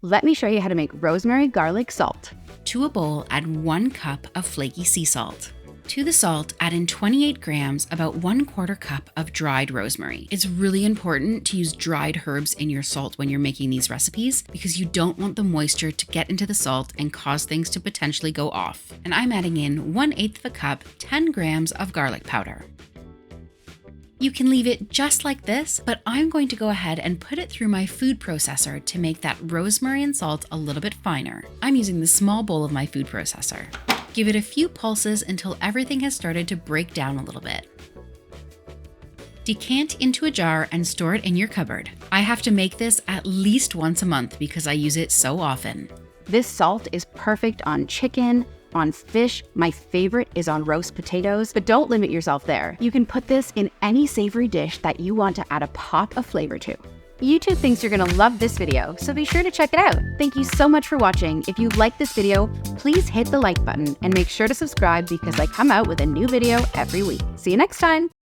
Let me show you how to make rosemary garlic salt. To a bowl, add 1 cup of flaky sea salt. To the salt, add in 28 grams, about 1/4 cup of dried rosemary. It's really important to use dried herbs in your salt when you're making these recipes because you don't want the moisture to get into the salt and cause things to potentially go off. And I'm adding in 1/8 cup, 10 grams of garlic powder. You can leave it just like this, but I'm going to go ahead and put it through my food processor to make that rosemary and salt a little bit finer. I'm using the small bowl of my food processor. Give it a few pulses until everything has started to break down a little bit. Decant into a jar and store it in your cupboard. I have to make this at least once a month because I use it so often. This salt is perfect on chicken, on fish. My favorite is on roast potatoes, but don't limit yourself there. You can put this in any savory dish that you want to add a pop of flavor to. YouTube thinks you're gonna love this video, so be sure to check it out. Thank you so much for watching. If you like this video, please hit the like button and make sure to subscribe because I come out with a new video every week. See you next time.